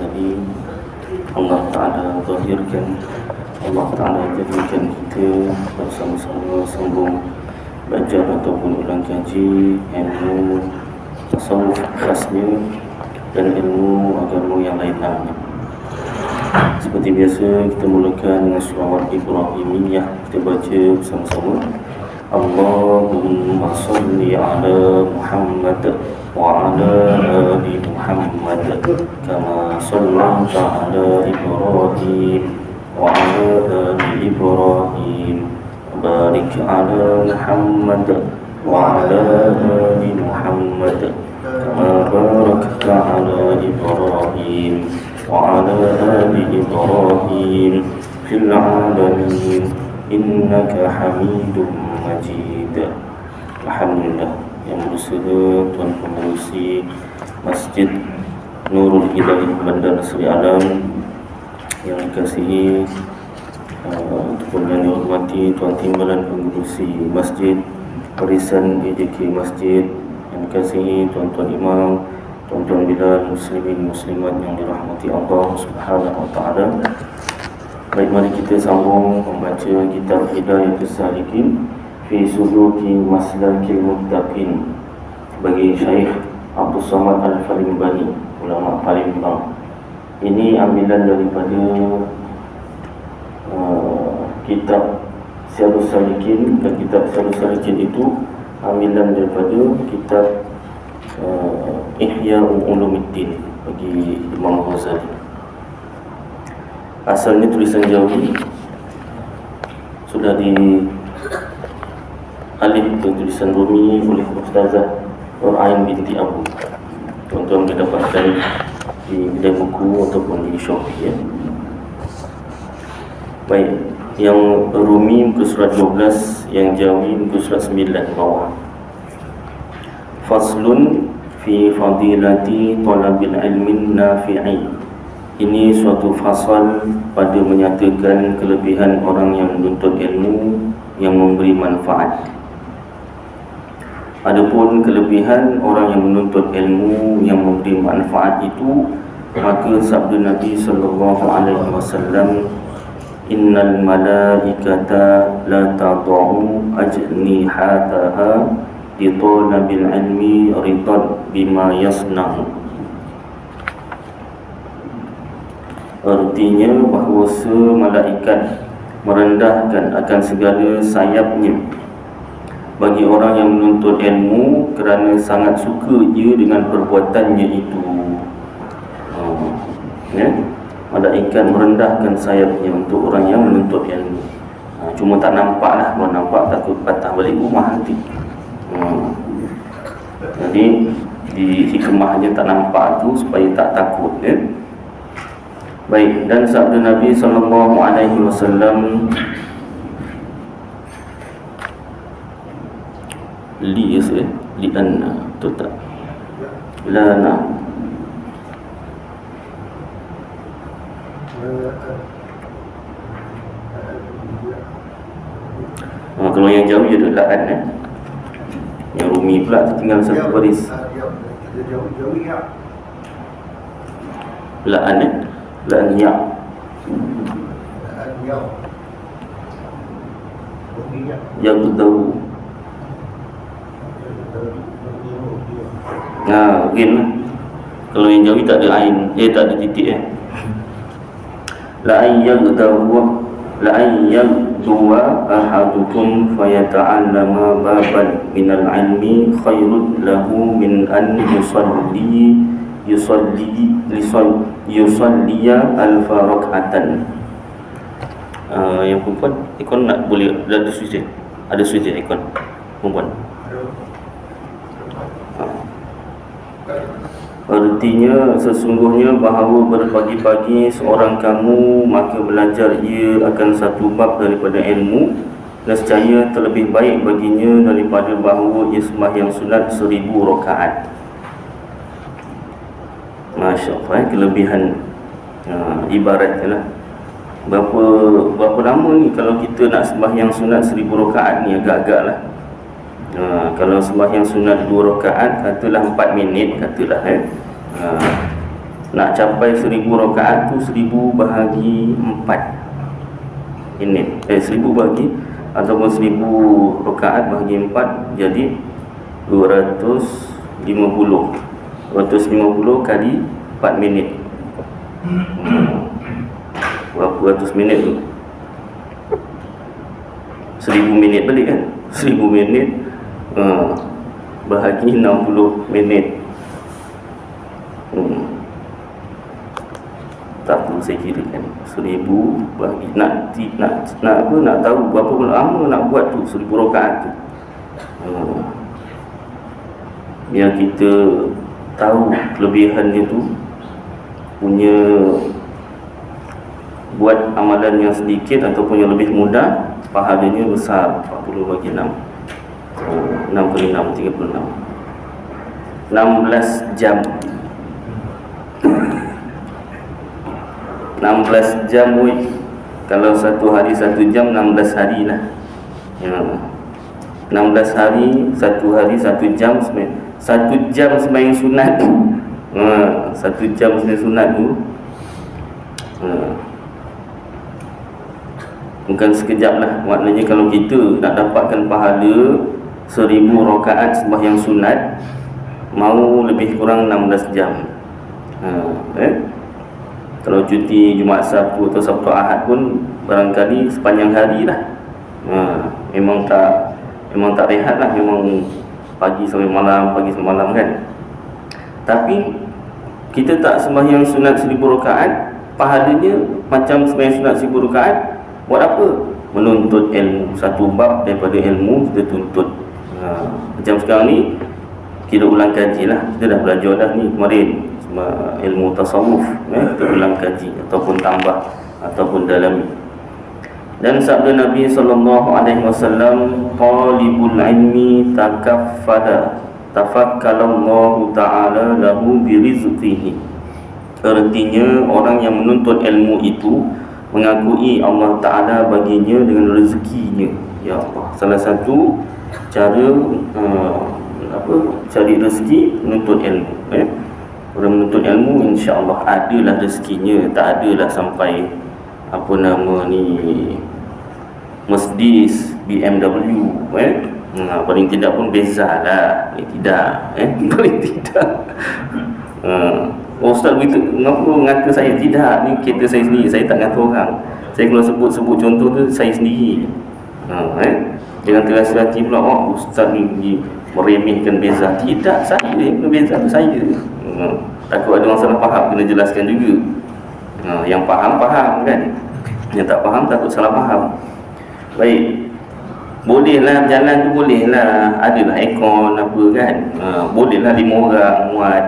Ghazali, Allah Ta'ala zahirkan, Allah Ta'ala jadikan kita bersama-sama sambung belajar ataupun ulang kaji ilmu tasawuf khasnya dan ilmu agama yang lainnya. Seperti biasa, kita mulakan dengan surah Ibrahimiyah. Kita baca bersama-sama. Allahumma salli ala Muhammad wa ala ali Muhammad kama sallaita ala Ibrahim wa ala ali Ibrahim barik ala Muhammad wa ala ali Muhammad kama barakta ala Ibrahim wa ala ali Ibrahim fil alamin innaka Hamidum Majid. Alhamdulillah, yang berusaha Tuan Pengerusi Masjid Nurul Hidayah Bandar Seri Alam yang dikasihi, ataupun yang dihormati Tuan Timbalan Pengerusi Masjid Warisan EJK Masjid yang dikasihi Tuan-Tuan Imam, Tuan-Tuan Bilal, Muslimin Muslimat yang dirahmati Allah Subhanahu Wa Taala. Baik, mari kita sambung membaca kitab Hidayatus Salikin fi Suluki Maslakil Muttaqin bagi Syekh Abdul Samad Al-Falimbani, ulama Palembang. Ini ambilan daripada kitab Syiarus Salikin, dan kitab Syiarus Salikin itu ambilan daripada kitab Ihya Ulumuddin bagi Imam Ghazali. Asalnya tulisan Jawi, sudah di alif ke tulisan Rumi oleh Ustazah Nur Ain binti Abu. Tuan-tuan boleh dapatkan di kedai buku ataupun di Shopee, ya. Baik, yang Rumi muka surat 12, yang Jawi muka surat 9 bawah. Faslun fi fadilati talabil ilmin nafi'i. Ini suatu fasal pada menyatakan kelebihan orang yang menuntut ilmu yang memberi manfaat. Adapun kelebihan orang yang menuntut ilmu yang memberi manfaat itu, maka sabda Nabi sallallahu alaihi wasallam, innal malaikata la tad'u ajnihataha li talabil ilmi ridan bima yasna'u. Artinya bahawa malaikat merendahkan akan segala sayapnya bagi orang yang menuntut ilmu kerana sangat suka ia dengan perbuatannya itu. Malaikat merendahkan sayapnya untuk orang yang menuntut ilmu. Cuma tak nampak lah. Kalau nampak takut patah balik rumah nanti. Jadi di hikmahnya tak nampak tu supaya tak takut, ya. Baik, dan sabda Nabi sallallahu alaihi wasallam li'anna tu tak lana kalau yang jauh dia ada la'an, yang Rumi pula tinggal satu baris. La'an, la'an ya. Yang tahu. Gin lah. Kalau yang jauh tak ada ain, tak ada titik, la'an yaghdwa ahadukum fayata'allama baban minal ilmi khairun lahu min an yusalliya alfa rak'atan. Yang perempuan, ikon nak boleh ada switch, ada switch ikon perempuan. Artinya sesungguhnya bahawa berpagi-pagi seorang kamu maka belajar ia akan satu bab daripada ilmu, nescaya terlebih baik baginya daripada bahawa ia sembahyang sunat 1000 rakaat. Masya Allah, kelebihan ibaratnya lah. Berapa lama ni kalau kita nak sembahyang sunat 1000 rakaat ni, agak-agak lah. Kalau sembahyang sunat 2 rakaat, katalah 4 minit, katalah Nak capai 1000 rakaat tu 1000 bahagi 4 minit. 1000 bahagi ataupun 1000 rakaat bahagi 4 jadi 250 kali 4 minit. Berapa ratus minit tu? 1000 minit balik kan? 1000 minit bahagi 60 minit. Tak tahu saya kira kan 1000 bahagi nak apa, nak tahu berapa lama nak buat tu 1000 rakaat tu. Biar kita tahu kelebihannya tu, punya buat amalan yang sedikit ataupun yang lebih mudah, pahalanya besar. 40 bagi 6 6 kali 6 36 16 jam 16 jam weh. Kalau satu hari 1 jam, 16 hari lah. 16 hari, 1 hari 1 jam. 1 jam sembahyang sunat tu, 1 jam sembahyang sunat tu bukan sekejap lah. Maknanya kalau kita nak dapatkan pahala 1000 rakaat sembahyang sunat, mau lebih kurang 16 jam. Kalau cuti Jumaat Sabtu atau Sabtu Ahad pun barangkali sepanjang hari lah. Memang tak rehat lah. Memang pagi sampai malam, pagi sampai malam kan. Tapi kita tak sembahyang sunat 1000 rakaat, pahalanya macam sembahyang sunat 1000 rakaat. Buat apa? Menuntut ilmu. Satu bab daripada ilmu kita tuntut. Macam sekarang ni kita ulang kaji lah. Kita dah belajar dah ni kemarin ilmu tasawuf, kita ulang kaji ataupun tambah ataupun dalami. Dan sabda Nabi SAW, talibul ilmi takaffada tafakkalallahu ta'ala lahu birizqihi. Artinya orang yang menuntut ilmu itu mengakui Allah Ta'ala baginya dengan rezekinya. Ya Allah, salah satu cara cari rezeki menuntut ilmu. Orang menuntut ilmu insya-Allah adalah rezekinya, tak adalah sampai Mercedes, BMW, paling tidak pun bezalah, tidak, paling tidak. Ustaz begitu, kenapa ngata saya? Tidak, ni kereta saya sendiri, saya tak ngata orang. Saya kalau sebut contoh tu saya sendiri. Jangan terasa hati pula, ustaz ni meremehkan beza. Tidak, saya yang beza tu saya. Takut ada orang salah faham, kena jelaskan juga. Yang faham kan, yang tak faham takut salah faham. Baik, bolehlah berjalan tu, bolehlah adalah aircon apa kan, bolehlah 5 orang muat.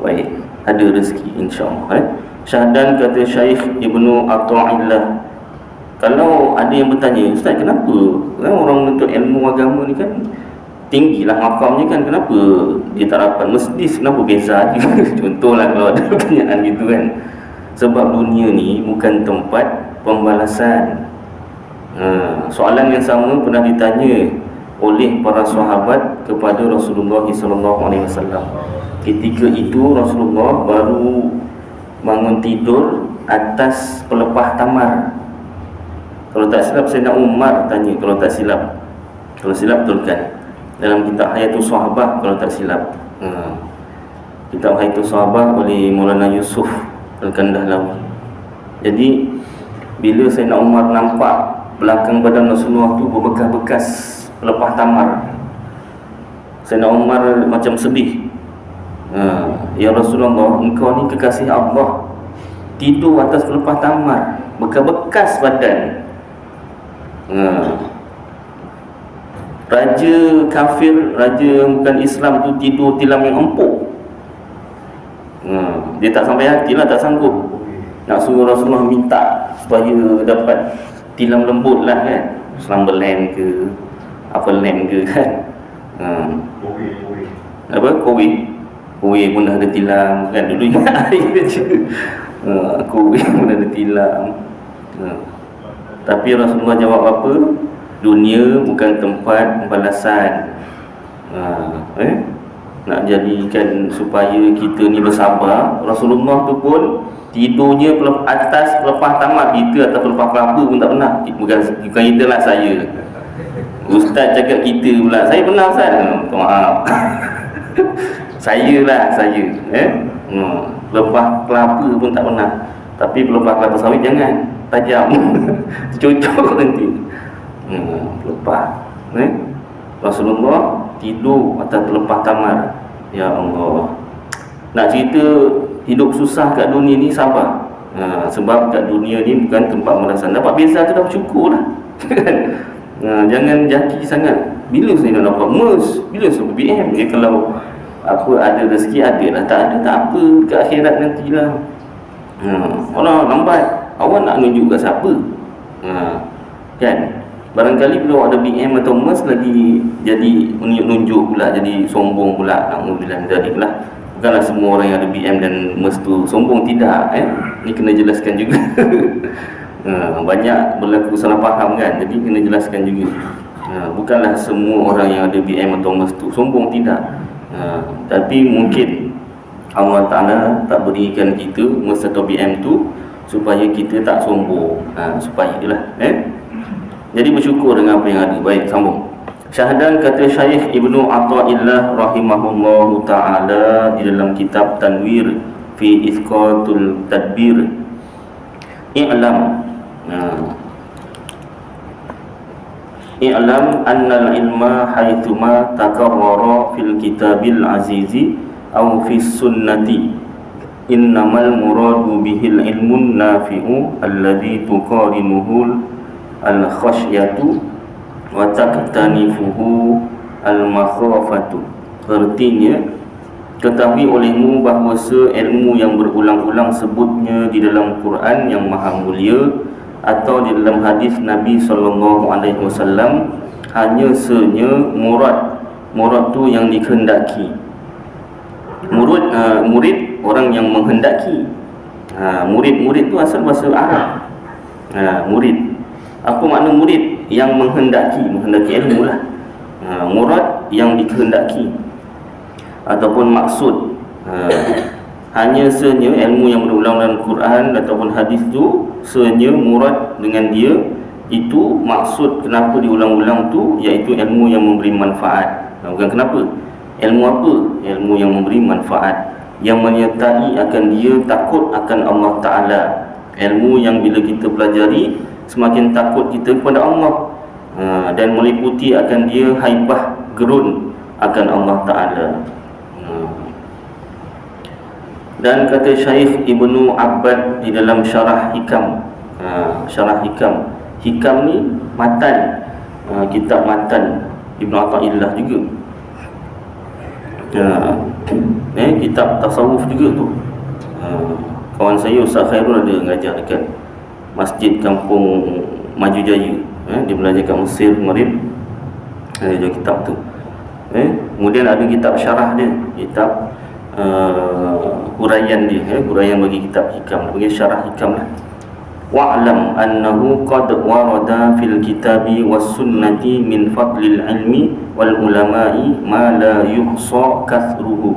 Baik, ada rezeki insya-Allah. Syahdan kata Syekh Ibnu Atha'illah, kalau ada yang bertanya, ustaz kenapa orang menuntut ilmu agama ni kan tinggilah makamnya kan, kenapa dia tak dapat Mercedes, kenapa beza dia? Contohlah kalau ada pertanyaan gitu kan. Sebab dunia ni bukan tempat pembalasan. Soalan yang sama pernah ditanya oleh para sahabat kepada Rasulullah SAW. Ketika itu Rasulullah baru bangun tidur atas pelepah tamar. Kalau tak silap Sayyidina Umar tanya, kalau tak silap, kalau silap betulkan, dalam kitab Hayatul Sahabah kalau tak silap. Kitab Hayatul Sahabah oleh Maulana Yusuf Al-Kandahlawi. Jadi bila Sayyidina Umar nampak belakang badan Rasulullah tu berbekas-bekas pelepah tamar, Sayyidina Umar macam sedih. Ya Rasulullah, engkau ni kekasih Allah, tidur atas pelepah tamar, bekas-bekas badan. Raja kafir, raja bukan Islam tu tidur tilam yang empuk. Dia tak sampai hati lah, tak sanggup. Nak suruh Rasulullah minta supaya dapat tilam lembut lah kan, slumber lamp ke apa lamp ke kan. Kowe pun dah ada tilam kan, dulu ingat air je. Kowe pun ada tilam. Tapi Rasulullah jawab apa? Dunia bukan tempat pembalasan. nak jadikan supaya kita ni bersabar. Rasulullah tu pun tidurnya atas pelepah tamat kita atau pelepah kelapa pun tak pernah. Bukan kita lah, saya. Ustaz cakap kita pula. Saya pernah Ustaz. Maaf. saya. Pelepah kelapa pun tak pernah. Tapi pelepah kelapa sawit jangan. Tajam. Cocok nanti. Pelepah. Rasulullah tidur atas pelepah tamar. Ya Allah. Nak cerita hidup susah kat dunia ni, sabar. Sebab kat dunia ni bukan tempat merasan. Dapat beza tu dah cukup lah. Jangan jaki sangat. Bila saya nak dapat MERS, bila saya BM. Kalau apa ada rezeki ada lah, tak ada tak apa, ke akhirat nantilah. Orang lambat, awak nak nunjuk kat siapa? Kan? Barangkali bila ada BM atau MERS lagi jadi nunjuk pula, jadi sombong pula. Alhamdulillah jadilah. Bukanlah semua orang yang ada BM dan MERS tu sombong, tidak. Ni kena jelaskan juga. Banyak berlaku salah faham kan, jadi kena jelaskan juga. Bukanlah semua orang yang ada BM atau MERS tu sombong, tidak. Tapi mungkin Allah Ta'ala tak berikan kita MERS atau BM tu supaya kita tak sombong, supaya lah. Jadi bersyukur dengan apa yang ada. Baik, sambung. Syahadan kata Syekh Ibnu Athaillah rahimahullahu ta'ala di dalam kitab Tanwir fi Ithqatul Tadbir. I'lam anna al-ilma haythuma takarrara fil kitabil azizi aw fis sunnati innamal muradu bihil ilmun nafi'u alladhi tuqarinuhu al-khashyatu wa taqtanifuhu al-makhafatu. Artinya, ketahui olehmu bahawasa ilmu yang berulang-ulang sebutnya di dalam Quran yang maha mulia atau di dalam hadis Nabi SAW hanya senya murad tu yang dikehendaki. Murid orang yang menghendaki. Murid tu asal bahasa Arab. Murid. Apa makna murid? Yang menghendaki ilmu lah. Murad yang dikehendaki ataupun maksud. Hanya senya ilmu yang berulang dalam Quran ataupun hadis tu, senya murad dengan dia itu maksud kenapa diulang-ulang tu, iaitu ilmu yang memberi manfaat. Bukan kenapa, ilmu apa? Ilmu yang memberi manfaat, yang menyertai akan dia takut akan Allah Ta'ala. Ilmu yang bila kita pelajari semakin takut kita kepada Allah, dan meliputi akan dia haibah gerun akan Allah Ta'ala. Dan kata Syekh Ibnu Abbad di dalam Syarah Hikam, Syarah Hikam, Hikam ni matan, kitab matan Ibnu Athaillah juga. Kitab tasawuf juga tu. Kawan saya Ustaz Khairul ada mengajar dekat Masjid Kampung Maju Jaya. Dia belajar kat Mesir kemarin. Ada juga kitab tu. Kemudian ada kitab syarah dia, kitab huraian dia, huraian bagi kitab hikam, dia bagi syarah hikam lah. Wa'lam annahu qad warada fil kitabi was sunnati min fadlil ilmi wal ulama'i ma la yuhsa kathruhu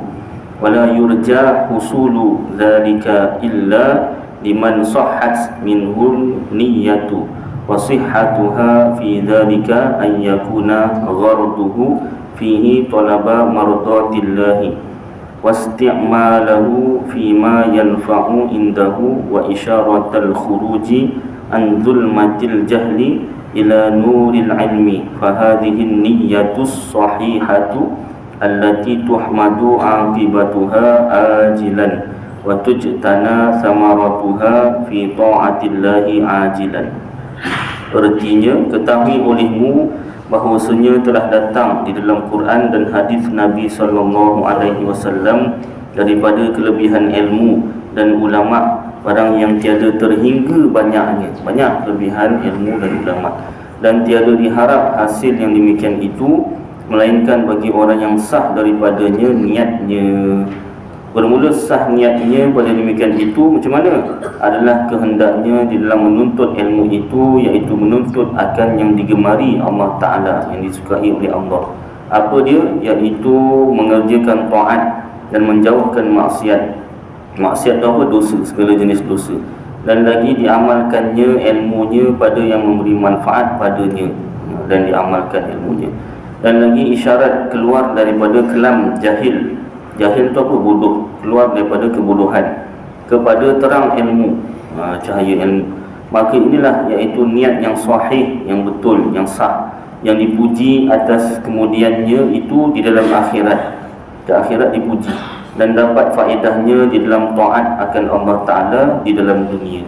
wa la yurja husulu dhalika illa liman sahhat minhul niyyatu wa sihhatuha fi dhalika an yakuna gharduhu fihi talaba mardatillahi wasti'malahu fima yanfa'u indahu wa isyaratal khuruji an dhulmatil jahli ila nuril ilmi fa hadhihi niyyatus sahihatu allati tuhmadu aqibatuha ajilan wa tujtana samaratuha fi ta'atillahi ajilan. Artinya, ketahui olehmu bahawasanya telah datang di dalam Quran dan hadis Nabi SAW daripada kelebihan ilmu dan ulama barang yang tiada terhingga banyaknya, banyak kelebihan ilmu dan ulama, dan tiada diharap hasil yang demikian itu melainkan bagi orang yang sah daripadanya niatnya. Bermula sah niatnya pada demikian itu macam mana? Adalah kehendaknya di dalam menuntut ilmu itu, iaitu menuntut akan yang digemari Allah Ta'ala, yang disukai oleh Allah. Apa dia? Iaitu mengerjakan taat dan menjauhkan maksiat. Maksiat tu apa? Dosa, segala jenis dosa. Dan lagi diamalkannya ilmunya pada yang memberi manfaat padanya, dan diamalkan ilmunya. Dan lagi isyarat keluar daripada kelam jahil. Jahil tu apa? Bodoh. Keluar daripada kebodohan kepada terang ilmu, cahaya ilmu. Maka inilah iaitu niat yang sahih, yang betul, yang sah, yang dipuji atas kemudiannya itu di dalam akhirat. Di akhirat dipuji dan dapat faedahnya di dalam taat akan Allah Ta'ala di dalam dunia.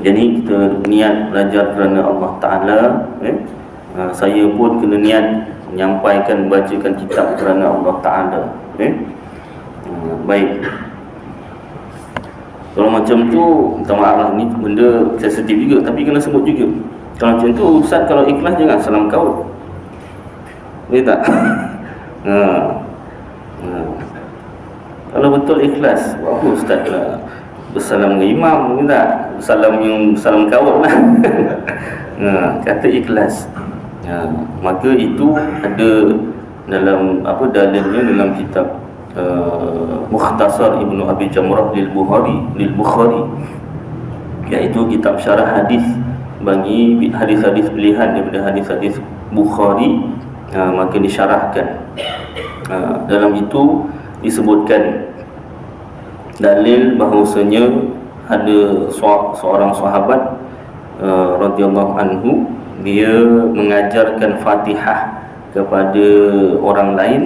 Jadi kita niat belajar kerana Allah Ta'ala. Saya pun kena niat menyampaikan, bacakan kitab kerana Allah Ta'ala. Baik. Kalau macam tu, minta maaf lah, ni benda sensitif juga, tapi kena sebut juga. Kalau macam tu, Ustaz kalau ikhlas jangan salam kaut. Boleh tak? Kalau betul ikhlas, buat apa Ustaz lah bersalam dengan imam, boleh tak? Salam kaut lah. Kata ikhlas. Maka itu ada dalam dalilnya dalam kitab Mukhtasar Ibnu Abi Jamrah lil Bukhari, iaitu kitab syarah hadis bagi hadis-hadis pilihan daripada hadis-hadis Bukhari. Maka disyarahkan. Dalam itu disebutkan dalil bahawasanya ada seorang sahabat radhiyallahu anhu, dia mengajarkan Fatihah kepada orang lain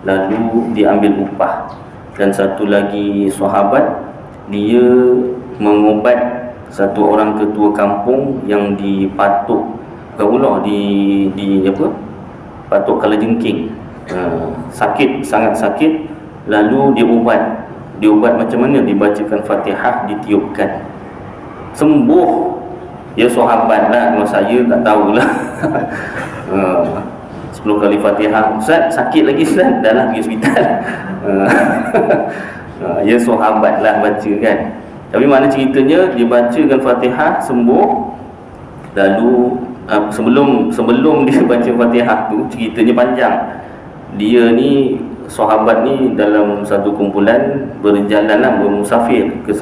lalu diambil upah. Dan satu lagi sahabat, dia mengubat satu orang ketua kampung yang dipatuk patuk kalajengking, sakit, sangat sakit, lalu diubat macam mana? Dibacakan Fatihah, ditiupkan, sembuh. Ya sahabat lah, kalau saya tak tahulah. 10 kali Fatihah, Ustaz sakit lagi Ustaz, dah lah pergi hospital. Ya sahabat lah baca kan. Tapi mana ceritanya, dibacakan Fatihah, sembuh. Lalu sebelum dia baca Fatihah tu, ceritanya panjang. Dia ni, sahabat ni dalam satu kumpulan berjalan lah, bermusafir ke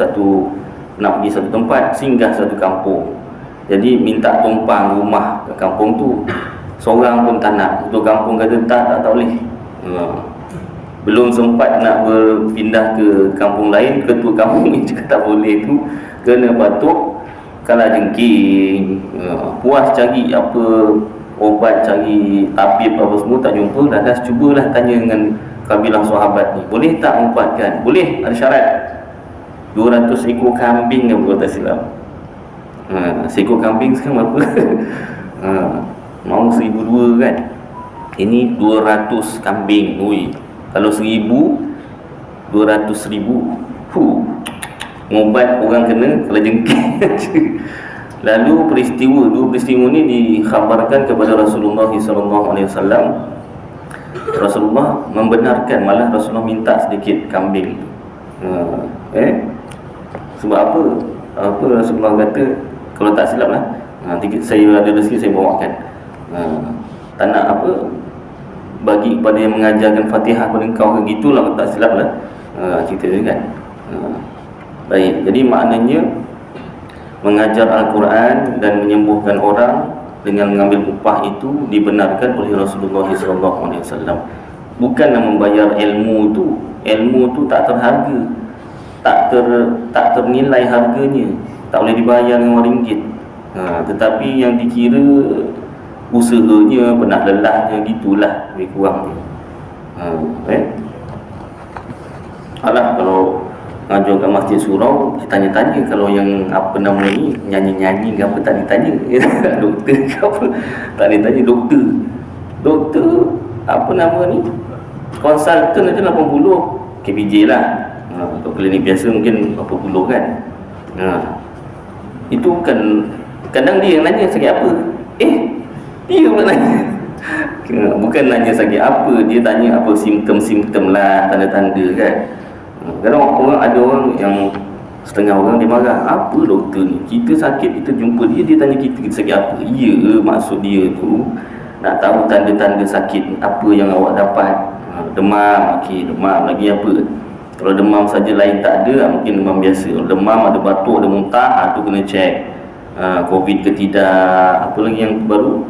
nak pergi satu tempat, singgah satu kampung. Jadi minta tumpang rumah ke kampung tu. Seorang pun tak nak. Ketua kampung kata tak boleh. Belum sempat nak berpindah ke kampung lain, ketua kampung ni cakap tak boleh tu, kena patuk kalajengking. Puas cari apa obat, cari tabib apa semua, tak jumpa. Dah cubalah tanya dengan kabilah sahabat ni, boleh tak umpatkan? Boleh, ada syarat 200 ekor kambing yang berkata silap. Seekor kambing sekarang berapa? Mau 1,200 kan? Ini 200 kambing. Ui, kalau 1,000, 200,000. Ngobat orang kena kalajengking. Lalu dua peristiwa ni dikhabarkan kepada Rasulullah SAW. Rasulullah membenarkan, malah Rasulullah minta sedikit kambing. Sebab apa Rasulullah kata, kalau tak silap lah, saya ada rezeki saya bawakan. Tak nak bagi kepada yang mengajarkan Fatihah pada engkau ke, gitulah kalau tak silap lah cerita dia kan. Baik, jadi maknanya mengajar Al-Quran dan menyembuhkan orang dengan mengambil upah itu dibenarkan oleh Rasulullah SAW. Bukanlah membayar ilmu tu tak terharga, tak ternilai harganya, tak boleh dibayar dengan RM1. Tetapi yang dikira usahanya, penat lelahnya, gitulah lebih kurang dia. Alah, kalau ngajar kat Masjid Surau, tanya-tanya. Kalau yang ni nyanyi-nyanyi ke apa, tak ditanya. Doktor ke apa, tak ditanya. Doktor konsultan aja 80 KPJ lah. Untuk klinik biasa mungkin berapa puluh kan. Itu bukan, kadang dia yang nanya sakit apa. Dia pula nanya. Bukan nanya sakit apa, dia tanya apa simptom-simptom lah, tanda-tanda kan. Kadang ada orang yang setengah orang dia marah, apa doktor ni, kita sakit, kita jumpa dia tanya kita sakit apa. Ya, maksud dia tu nak tahu tanda-tanda sakit apa yang awak dapat. Demam, okey, demam lagi apa? Kalau demam saja lain tak ada, mungkin demam biasa. Kalau demam ada batuk, ada muntah, tu kena cek COVID ke tidak, apa lagi yang baru,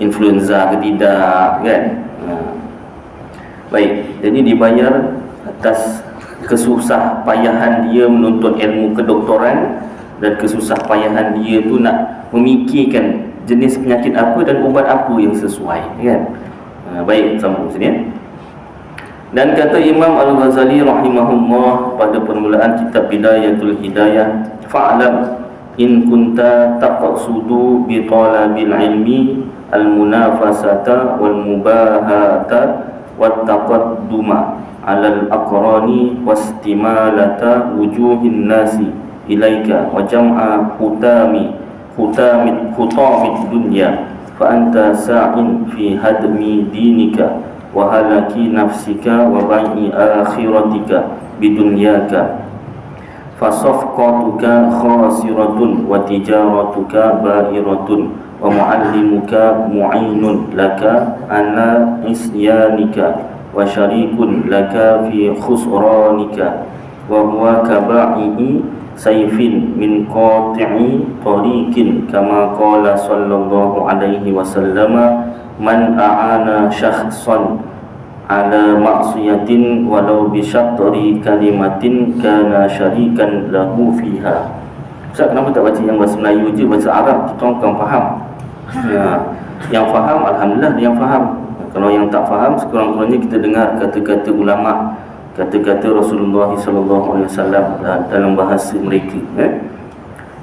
influenza ke tidak, kan? Baik, jadi dibayar atas kesusah payahan dia menuntut ilmu kedoktoran dan kesusah payahan dia tu nak memikirkan jenis penyakit apa dan ubat apa yang sesuai, kan? Baik, sambung sini ya. Dan kata Imam Al-Ghazali rahimahullah pada permulaan kitab Bidayatul Hidayah, fa'lam in kunta taqsudu bi talabil ilmi al-munafasata wal mubahata wat taqadduma 'ala al-aqrani wastimalata wujuhin nasi ilaika wa jam'a hutamid dunya fa anta sa'in fi hadmi dinika wa halaki nafsika wa bai'i akhiratika bidunyaka fasafqatuka khasiratun wa tijaratuka ba'iratun wa muallimuka mu'inun laka ala isyanika wa syarikun laka fi khusranika wa huwa kaba'i'i sayfin min qati'i tariqin kama qala sallallahu alaihi wasallam man a'ana syakhsan ala maksiatin walau bisyatri kalimatin kana syarikan lahu fiha. Ustaz, kenapa tak baca yang bahasa Melayu je, bahasa Arab kita orang kan faham. Yang faham, alhamdulillah yang faham. Kalau yang tak faham, sekurang-kurangnya kita dengar kata-kata ulama, kata-kata Rasulullah SAW dalam bahasa mereka.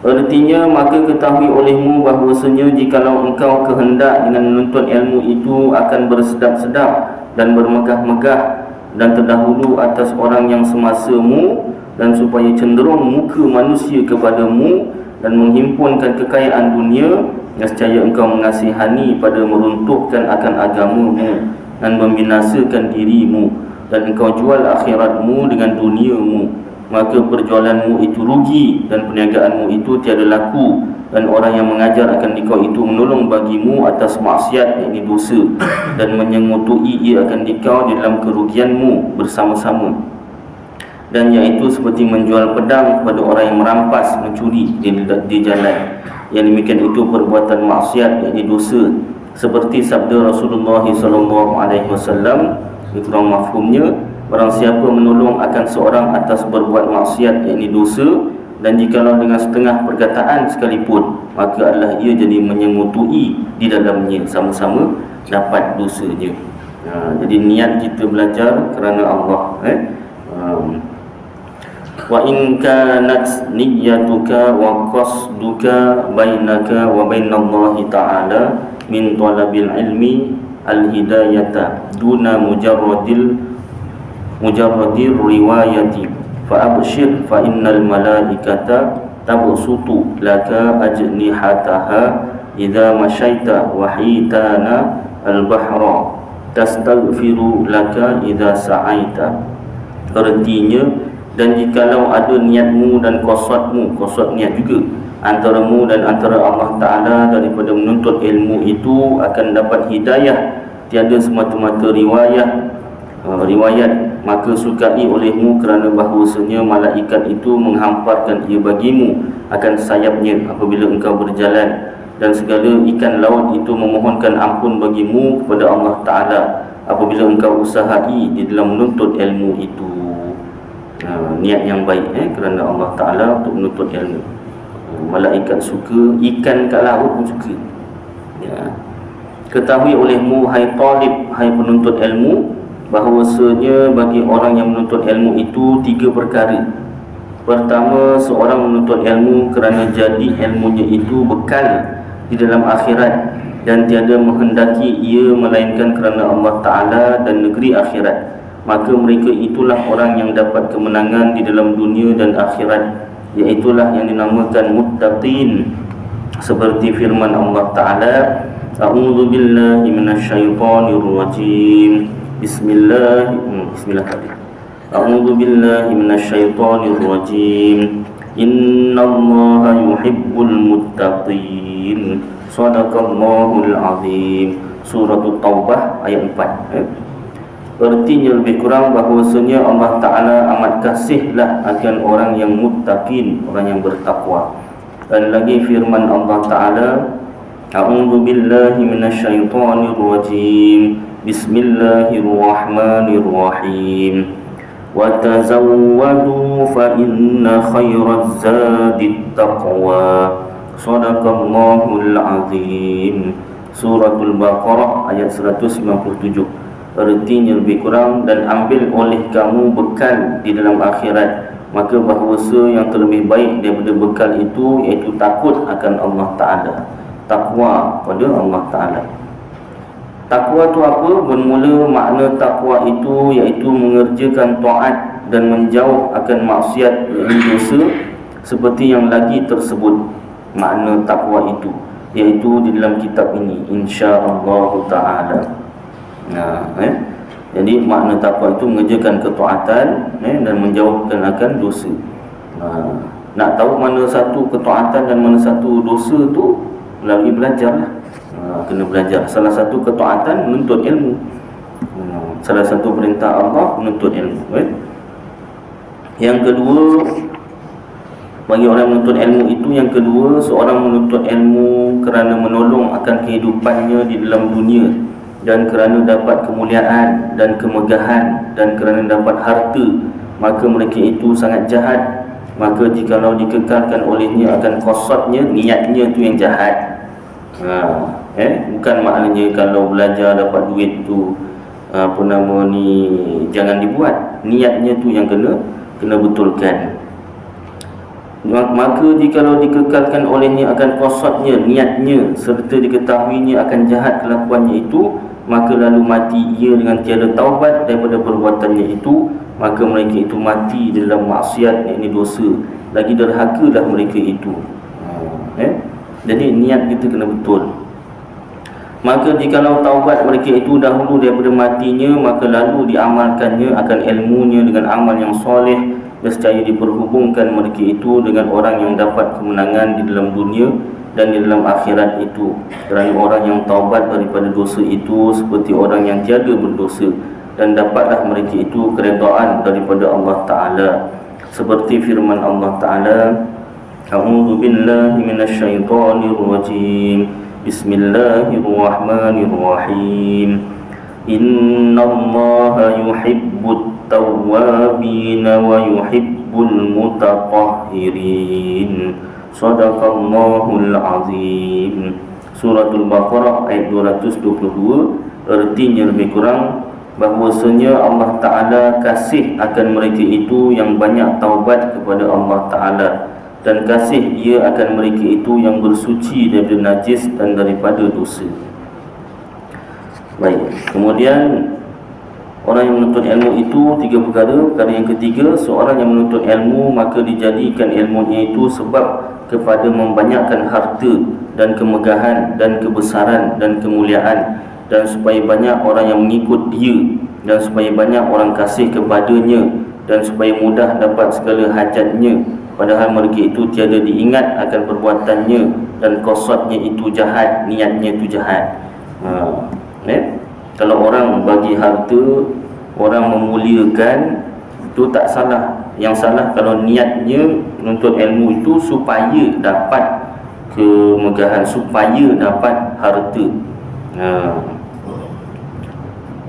Artinya, maka ketahui olehmu bahawasanya jikalau engkau kehendak dengan menuntut ilmu itu akan bersedap-sedap dan bermegah-megah dan terdahulu atas orang yang semasamu, dan supaya cenderung muka manusia kepadamu dan menghimpunkan kekayaan dunia, nescaya engkau mengasihani pada meruntuhkan akan agamamu dan membinasakan dirimu, dan engkau jual akhiratmu dengan duniamu, maka perjualanmu itu rugi dan perniagaanmu itu tiada laku, dan orang yang mengajar akan dikau itu menolong bagimu atas maksiat, yakni dosa, dan menyengutui ia akan dikau di dalam kerugianmu bersama-sama, dan iaitu seperti menjual pedang kepada orang yang merampas, mencuri di jalan. Yang demikian itu perbuatan maksiat, yakni dosa, seperti sabda Rasulullah SAW, kurang mafhumnya, barang siapa menolong akan seorang atas berbuat maksiat, yakni dosa, dan jikalau dengan setengah perkataan sekalipun, maka adalah ia jadi menyengutui di dalamnya, sama-sama dapat dosanya. Jadi niat kita belajar kerana Allah. Wa in kanat niyyatuka wa qasduka bainaka wa bainallahi ta'ala min talabil ilmi al-hidayata duna mujarradir riwayati fa abshir fa innal malaikata tabsutu laka ajnihataha idza masyaita wa hitana al-bahra tastaghfiru laka idza sa'aita. Artinya, dan jikalau ada niatmu dan qasdmu, qasd niat juga, antaramu dan antara Allah Ta'ala daripada menuntut ilmu itu akan dapat hidayah, tiada semata-mata riwayat, maka sukai olehmu kerana bahawasanya malaikat itu menghamparkan ia bagimu akan sayapnya apabila engkau berjalan, dan segala ikan laut itu memohonkan ampun bagimu kepada Allah Ta'ala apabila engkau usahai di dalam menuntut ilmu itu. Niat yang baik kerana Allah Ta'ala untuk menuntut ilmu. Malaikat suka, ikan kat laut pun suka. Ketahui olehmu, hai talib, hai penuntut ilmu, bahawasanya bagi orang yang menuntut ilmu itu 3 perkara. Pertama, seorang menuntut ilmu kerana jadi ilmunya itu bekal di dalam akhirat, dan tiada menghendaki ia melainkan kerana Allah Ta'ala dan negeri akhirat, maka mereka itulah orang yang dapat kemenangan di dalam dunia dan akhirat, iaitulah yang dinamakan muttaqin, seperti firman Allah Ta'ala, a'udzu billahi minasyaitonir rajim, bismillah a'udzu billahi minasyaitonir rajim, innallaha yuhibbul muttaqin, sadaqallahul azim. surah Taubah ayat 4. Artinya lebih kurang bahawasanya Allah Ta'ala amat kasihlah akan orang yang muttaqin, orang yang bertakwa. Dan lagi firman Allah Ta'ala, A'udzu billahi minasyaitonir rajim. Bismillahirrahmanirrahim. Wa tazawwadu fa inna khairaz zadit taqwa. Shadaqallahul azim. Suratul Baqarah ayat 197. Artinya lebih kurang, dan ambil oleh kamu bekal di dalam akhirat, maka bahawasa yang terlebih baik daripada bekal itu iaitu takut akan Allah Ta'ala, takwa pada Allah Ta'ala. Takwa itu apa? Bermula makna takwa itu iaitu mengerjakan taat dan menjauh akan maksiat dan dosa, seperti yang lagi tersebut makna takwa itu, iaitu di dalam kitab ini, insya-Allah Ta'ala. Jadi makna takwa itu mengerjakan ketaatan dan menjauhkan akan dosa. Nak tahu mana satu ketaatan dan mana satu dosa tu melalui belajarlah. Kena belajar. Salah satu ketaatan menuntut ilmu. Salah satu perintah Allah menuntut ilmu. Yang kedua, bagi orang menuntut ilmu itu, yang kedua, seorang menuntut ilmu kerana menolong akan kehidupannya di dalam dunia, dan kerana dapat kemuliaan dan kemegahan, dan kerana dapat harta, maka mereka itu sangat jahat. Maka jikalau dikekalkan olehnya akan qasatnya, niatnya tu yang jahat. Bukan maknanya kalau belajar dapat duit tu jangan dibuat. Niatnya tu yang kena betulkan. Maka jikalau dikekalkan olehnya akan qasatnya, niatnya, serta diketahuinya akan jahat kelakuannya itu, maka lalu mati ia dengan tiada taubat daripada perbuatannya itu, maka mereka itu mati dalam maksiat, yakni dosa. Lagi derhakalah mereka itu. Jadi niat kita kena betul. Maka jikalau taubat mereka itu dahulu daripada matinya, maka lalu diamalkannya akan ilmunya dengan amal yang soleh, nescaya diperhubungkan mereka itu dengan orang yang dapat kemenangan di dalam dunia dan di dalam akhirat itu. Kerana orang yang taubat daripada dosa itu seperti orang yang tiada berdosa, dan dapatlah mereka itu keredaan daripada Allah Ta'ala, seperti firman Allah Ta'ala, A'udzu billahi minasyaitonir rajim. Bismillahirrahmanirrahim. Innallaha yuhibbut tawwabin wa yuhibbul mutatahhirin. Shadaqallahul azim. Suratul Baqarah ayat 222. Artinya lebih kurang bahwasanya Allah Ta'ala kasih akan mereka itu yang banyak taubat kepada Allah Ta'ala, dan kasih ia akan mereka itu yang bersuci daripada najis dan daripada dosa. Baik, kemudian orang yang menuntut ilmu itu tiga perkara. Perkara yang ketiga, seorang yang menuntut ilmu maka dijadikan ilmunya itu sebab kepada membanyakkan harta dan kemegahan dan kebesaran dan kemuliaan, dan supaya banyak orang yang mengikut dia, dan supaya banyak orang kasih kepadanya, dan supaya mudah dapat segala hajatnya, padahal mereka itu tiada diingat akan perbuatannya, dan qasatnya itu jahat, niatnya itu jahat. Kalau orang bagi harta, orang memuliakan, itu tak salah. Yang salah kalau niatnya menuntut ilmu itu supaya dapat kemegahan, supaya dapat harta.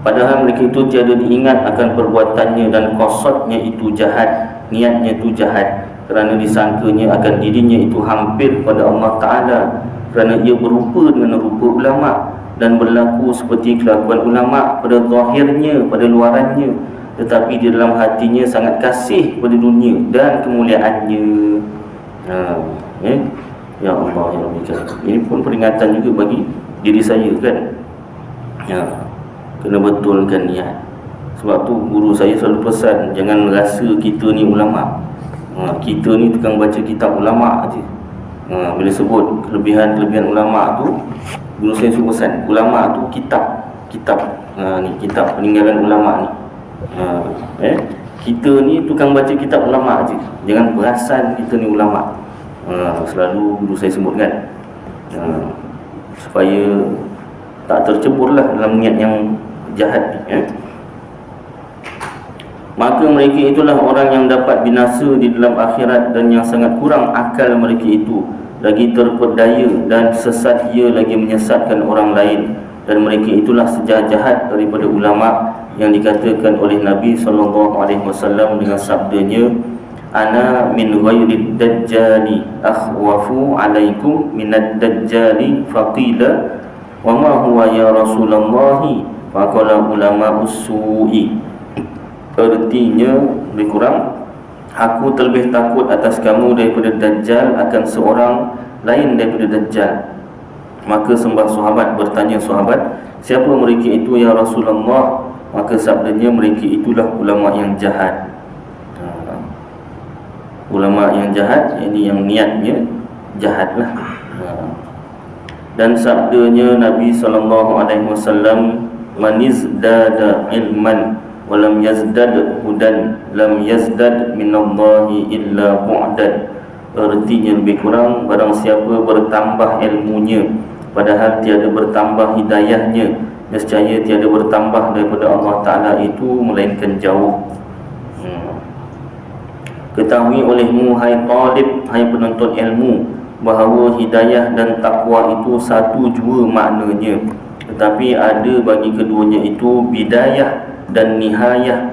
Padahal mereka itu tiada diingat akan perbuatannya, dan qasatnya itu jahat, niatnya itu jahat, kerana disangkanya akan dirinya itu hampir pada Allah Ta'ala, kerana ia berupa dengan rupa ulama, dan berlaku seperti kelakuan ulama pada zahirnya, pada luarannya, tetapi di dalam hatinya sangat kasih pada dunia dan kemuliaannya. Ya Allah, ya Rabbi. Ini pun peringatan juga bagi diri saya kan. Kena betulkan niat. Sebab tu guru saya selalu pesan, jangan rasa kita ni ulama. Kita ni tukang baca kitab ulama aja. Bila sebut kelebihan-kelebihan ulama tu, guru saya suruh pesan, ulama tu kitab ni kitab peninggalan ulama ni. Kita ni tukang baca kitab ulama aja. Jangan perasan kita ni ulama. Selalu guru saya sebut kan, supaya tak terceburlah dalam niat yang jahat ni. Maka mereka itulah orang yang dapat binasa di dalam akhirat, dan yang sangat kurang akal mereka itu, lagi terpedaya dan sesat ia lagi menyesatkan orang lain. Dan mereka itulah sejahat-jahat daripada ulama yang dikatakan oleh Nabi SAW dengan sabdanya, ana min ghairi dajjali akhwafu alaikum minad dajjali faqila wa ma huwa ya Rasulullah faqala ulama ussu'i. Artinya lebih kurang, aku terlebih takut atas kamu daripada Dajjal akan seorang lain daripada Dajjal. Maka sembah sahabat bertanya sahabat, siapa mereka itu ya Rasulullah? Maka sabdanya, mereka itulah ulama yang jahat. Ulama yang jahat, ini yang niatnya jahatlah. Dan sabdanya Nabi SAW, man izdada ilman walam yazdad hudan lam yazdad minallahi illa bu'dan. Artinya lebih kurang, barang siapa bertambah ilmunya padahal tiada bertambah hidayahnya, nescaya tiada bertambah daripada Allah Ta'ala itu melainkan jauh. Ketahui olehmu hai talib, hai penuntut ilmu, bahawa hidayah dan takwa itu satu jua maknanya, tetapi ada bagi keduanya itu bidayah dan nihayah.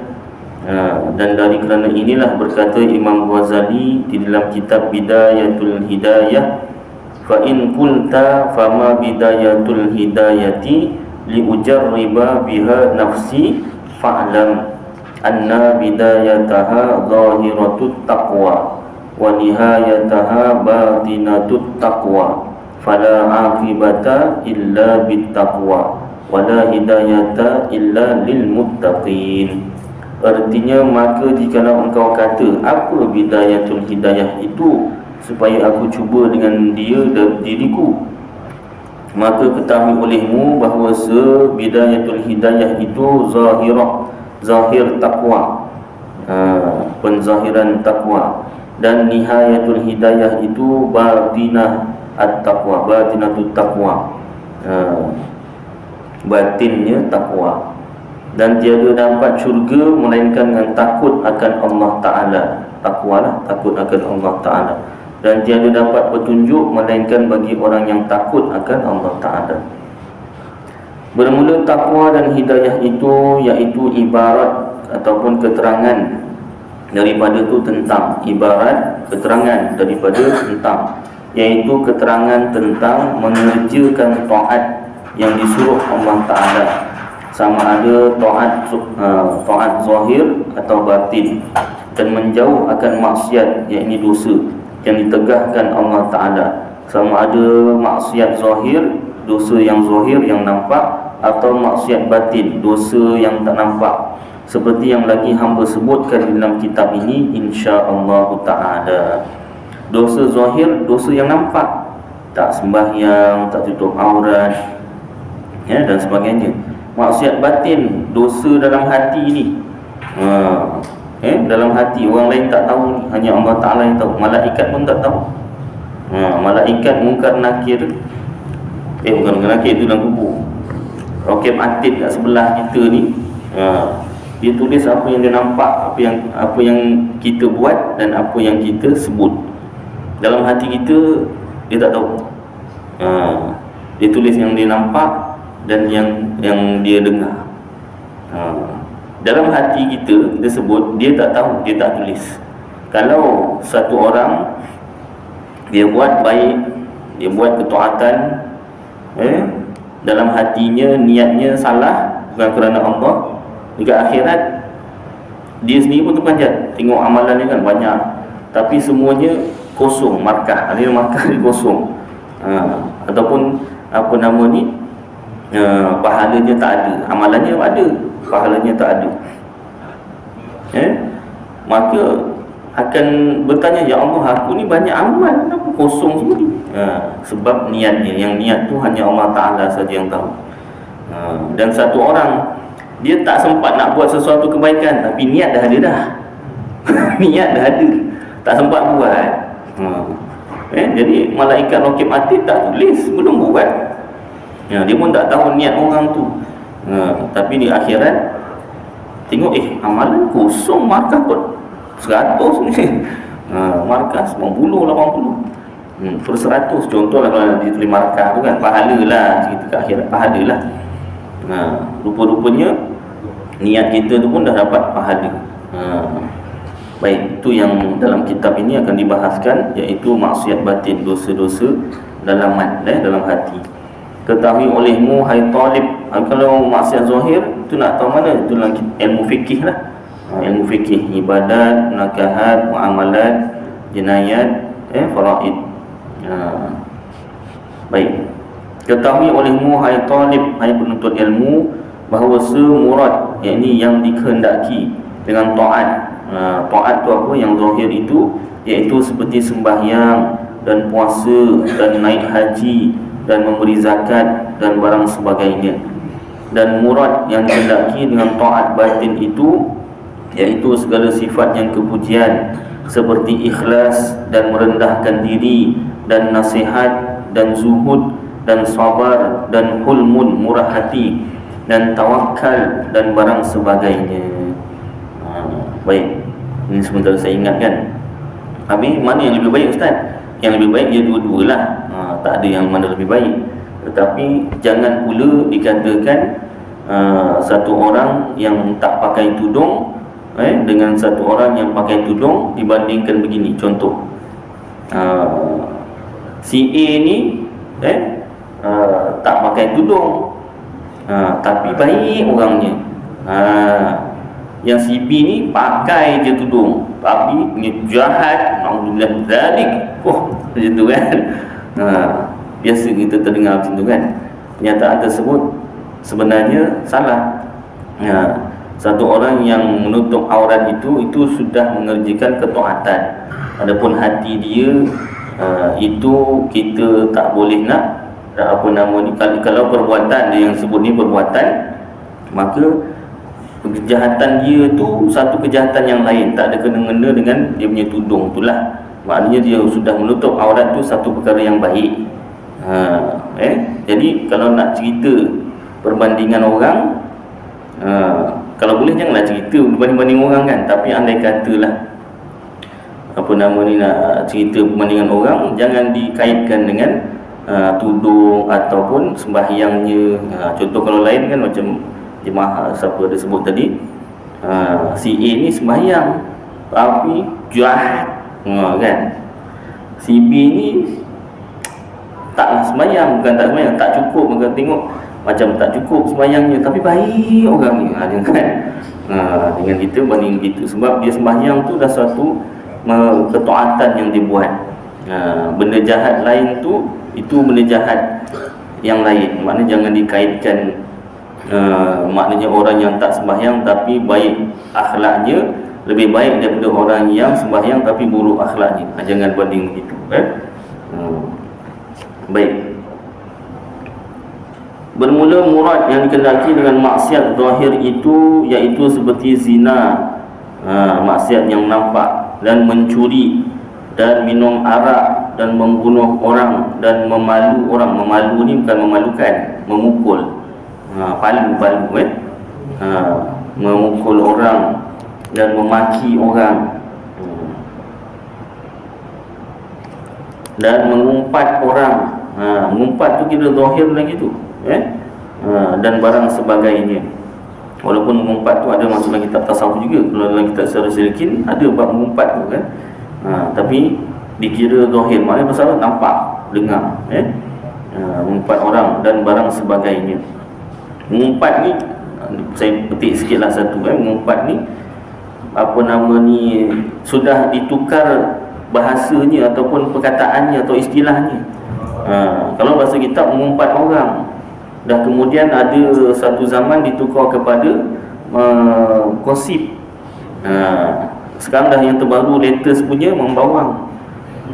Dan dari kerana inilah berkata Imam Ghazali di dalam kitab Bidayatul Hidayah, fa in qulta fama bidayatul hidayati li ujarriba biha nafsi fa'lam anna bidayataha zahiratut taqwa wa nihayataha batinatut taqwa fala aqibata illa bit taqwa wala hidayata illa lil muttaqin. Artinya, maka jikalau engkau kata apa bidayatul hidayah itu, supaya aku cuba dengan dia dan diriku, maka ketahui olehmu bahawa bidayatul hidayah itu zahir takwa, penzahiran takwa, dan nihayatul hidayah itu batinah at-taqwa, batinatut taqwa, batinnya takwa. Dan tiada dapat syurga melainkan dengan takut akan Allah Ta'ala. Takwalah, takut akan Allah Ta'ala. Dan tiada dapat petunjuk melainkan bagi orang yang takut akan Allah Ta'ala. Bermula takwa dan hidayah itu, iaitu ibarat ataupun keterangan daripada itu tentang, ibarat keterangan daripada tentang, iaitu keterangan tentang mengerjakan taat yang disuruh Allah Ta'ala, sama ada taat zahir atau batin, dan menjauh akan maksiat, iaitu dosa yang ditegahkan Allah Ta'ala, sama ada maksiat zahir, dosa yang zahir yang nampak, atau maksiat batin, dosa yang tak nampak, seperti yang lagi hamba sebutkan dalam kitab ini insya-Allah Ta'ala. Dosa zahir, dosa yang nampak, tak sembahyang, tak tutup aurat, dan sebagainya. Maksiat batin, dosa dalam hati ni, dalam hati orang lain tak tahu ni, hanya Allah Ta'ala yang tahu. Malaikat pun tak tahu. Malaikat Munkar Nakir, bukan Nakir, itu dalam kubur. Raqib Atid kat sebelah kita ni, dia tulis apa yang dia nampak, apa yang kita buat dan apa yang kita sebut. Dalam hati kita dia tak tahu. Dia tulis yang dia nampak dan yang dia dengar. Dalam hati kita sebut, dia tak tahu, dia tak tulis. Kalau satu orang dia buat baik, dia buat ketaatan, dalam hatinya niatnya salah, bukan kerana Allah, dekat akhirat dia sendiri pun terpanjat, tengok amalan dia kan banyak, tapi semuanya kosong, markah, ada markah dia kosong, ataupun apa nama ni, pahalanya tak ada, amalannya ada, pahalanya tak ada. Maka akan bertanya, ya Allah, aku ni banyak amal, kenapa kosong semua ni? Sebab niatnya, yang niat tu hanya Allah Ta'ala saja yang tahu. Dan satu orang, dia tak sempat nak buat sesuatu kebaikan, tapi niat dah ada dah. Niat dah ada, tak sempat buat. Jadi malaikat Raqib Atid tak tulis, belum buat. Dia pun tak tahu niat orang tu. Tapi di akhirat tengok, amalan kosong, markah pun 100 ni. Markah 90, 80 per 100. Contohlah kalau ditulis markah tu kan, pahala lah, kita ke akhirat pahala lah. Rupa-rupanya niat kita tu pun dah dapat pahala. Baik, itu yang dalam kitab ini akan dibahaskan, iaitu maksiat batin, dosa-dosa dalam hati. Ketahui olehmu hai talib. Kalau maksiat zahir itu nak tahu mana, itu dalam ilmu fikih lah. Ilmu fikih, ibadat, nakahat, muamalat, jinayat, faraid. Baik, ketahui olehmu hai talib, hai penuntut ilmu, bahawa semurad, yakni yang dikehendaki dengan taat. Taat tu apa? Yang zahir itu iaitu seperti sembahyang dan puasa dan naik haji dan memberi zakat dan barang sebagainya. Dan murad yang dikehendaki dengan taat batin itu iaitu segala sifat yang kepujian, seperti ikhlas dan merendahkan diri dan nasihat dan zuhud dan sabar dan hulmun, murah hati, dan tawakal dan barang sebagainya. Baik, ini sebentar saya ingatkan. Habis mana yang lebih baik Ustaz? Yang lebih baik dia dua-dualah. Tak ada yang mana lebih baik. Tetapi jangan pula dikatakan satu orang yang tak pakai tudung dengan satu orang yang pakai tudung dibandingkan begini. Contoh, si A ni tak pakai tudung, tapi baik orangnya. Yang si B ni pakai je tudung, tapi punya jahat, alhamdulillah zalik. Macam tu kan. Biasa kita terdengar macam tu kan. Pernyataan tersebut sebenarnya salah. Satu orang yang menutup aurat itu sudah mengerjakan ketaatan. Adapun hati dia itu kita tak boleh nak kalau perbuatan dia yang sebut ni perbuatan, maka kejahatan dia tu satu kejahatan yang lain, tak ada kena-mengena dengan dia punya tudung itulah. Maknanya dia sudah menutup aurat tu satu perkara yang baik. Jadi kalau nak cerita perbandingan orang, kalau boleh janganlah cerita berbanding-banding orang kan. Tapi andai katalah nak cerita perbandingan orang, jangan dikaitkan dengan tudung ataupun sembahyangnya. Contoh kalau lain kan, macam jemaah siapa ada sebut tadi, si A ni sembahyang tapi jahat kan. Si B ni taklah sembahyang, bukan tak sembahyang, tak cukup, maka tengok macam tak cukup sembahyangnya, tapi baik orang ni. Dengan kita banding gitu. Sebab dia sembahyang tu dah satu ketaatan yang dia buat. Benda jahat lain tu, itu benda jahat yang lain. Maknanya jangan dikaitkan maknanya orang yang tak sembahyang tapi baik akhlaknya lebih baik daripada orang yang sembahyang tapi buruk akhlaknya. Jangan banding begitu. Baik. Bermula murad yang dikehendaki dengan maksiat zahir itu iaitu seperti zina, maksiat yang nampak, dan mencuri, dan minum arak, dan membunuh orang, dan memalu orang. Memalu ni bukan memalukan, memukul. Palu memukul orang dan memaki orang, dan mengumpat orang. Mengumpat tu kira zahir lagi tu, dan barang sebagainya. Walaupun mengumpat tu ada masuk dalam kitab tasawuf juga. Kalau dalam kitab Syarah Silikin ada bab mengumpat tu kan. Tapi dikira zahir, maknanya pasal nampak, dengar, mengumpat orang dan barang sebagainya. Mengumpat ni, saya petik sikitlah satu. Mengumpat ni sudah ditukar bahasanya ataupun perkataannya atau istilahnya. Kalau bahasa kitab mengumpat orang, dah kemudian ada satu zaman ditukar kepada gosip. Sekarang dah yang terbaru, latest punya, membawang.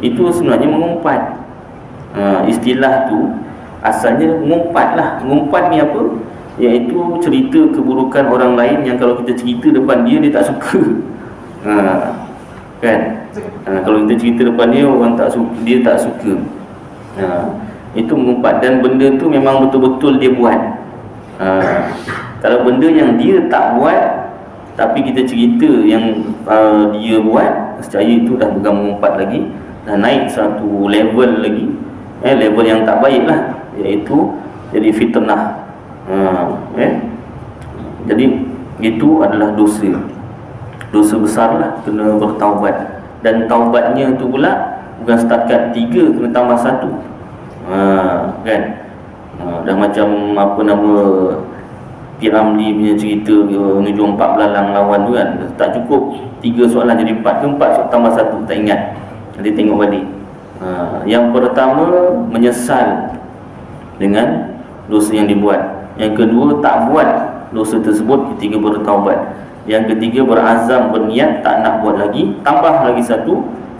Itu sebenarnya mengumpat. Istilah tu asalnya mengumpat lah. Mengumpat ni apa? Iaitu cerita keburukan orang lain yang kalau kita cerita depan dia, dia tak suka. Kan? Kalau kita cerita depan dia, orang tak suka, dia tak suka. Itu mengumpat, dan benda tu memang betul-betul dia buat. Kalau benda yang dia tak buat tapi kita cerita yang dia buat, nescaya itu dah bukan mengumpat lagi, dah naik satu level lagi, level yang tak baik lah, iaitu jadi fitnah. Jadi itu adalah dosa besar lah, kena bertaubat. Dan taubatnya tu pula bukan setakat 3, kena tambah 1. Kan? Dah macam apa nama Piramli punya cerita menuju 4 belalang lawan tu kan, tak cukup 3 soalan jadi 4 ke 4 soalan tambah 1, tak ingat. Nanti tengok balik. Yang pertama, menyesal dengan dosa yang dibuat. Yang kedua, tak buat dosa tersebut. Ketiga, bertaubat. Yang ketiga, berazam, berniat tak nak buat lagi. Tambah lagi 1,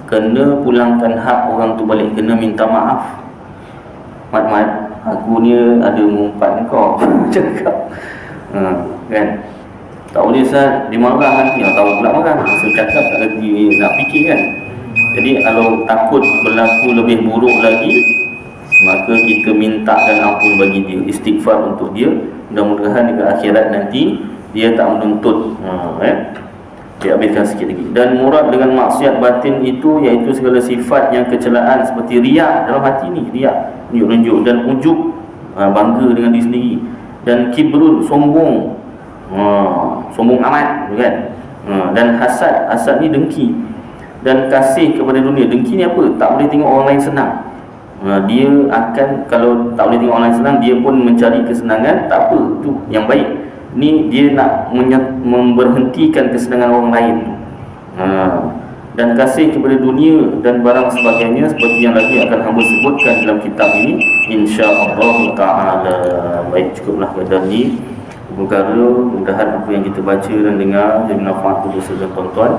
kena pulangkan hak orang tu balik, kena minta maaf. Mat, aku ni ada mengumpat kau cakap, kan, tak boleh Ustaz, dia marah nanti, tahu pula marah, masa cakap tak lagi nak fikir kan. Jadi kalau takut berlaku lebih buruk lagi, maka kita mintakan ampun bagi dia, istighfar untuk dia. Mudah-mudahan dekat akhirat nanti dia tak menuntut, dia habiskan sikit lagi. Dan murad dengan maksiat batin itu iaitu segala sifat yang kecelaan seperti riak dalam hati ni, riak, tunjuk-tunjuk, dan ujub, bangga dengan diri sendiri, dan kibrun, sombong, sombong amat, kan. Dan hasad ni dengki, dan kasih kepada dunia. Dengki ni apa? Tak boleh tengok orang lain senang. Dia akan, kalau tak boleh tengok orang lain senang, dia pun mencari kesenangan. Tak apa, tu yang baik. Ni dia nak memberhentikan kesenangan orang lain. Dan kasih kepada dunia dan barang sebagainya, seperti yang lagi akan hamba sebutkan dalam kitab ini, insya-Allah ta'ala. Baik, cukuplah kadar ni perkara. Mudah-mudahan apa yang kita baca dan dengar jadi manfaat untuk saudara tuan-tuan,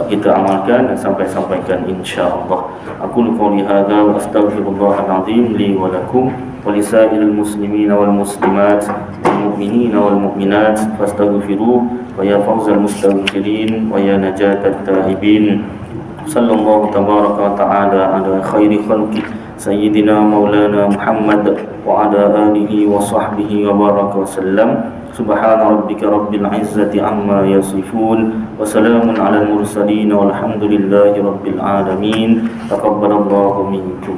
kita amalkan dan sampaikan insya-Allah. Aku qauli hadza wa astaghfirullahal azim li wa lakum wa lisairil muslimin wal muslimat wal mu'minin wal mu'minat fastaghfiruh wa ya fawzal mustaghfirin wa ya najatat taibin. Sallallahu tabaraka wa ta'ala ala khairi khalqi sayyidina maulana Muhammad wa ala alihi wa sahbihi wa baraka wa sallam. Subhana rabbika rabbil izzati amma yasifun wa salamun ala al-mursalin walhamdulillahi rabbil alamin. Taqabbalallahu minkum.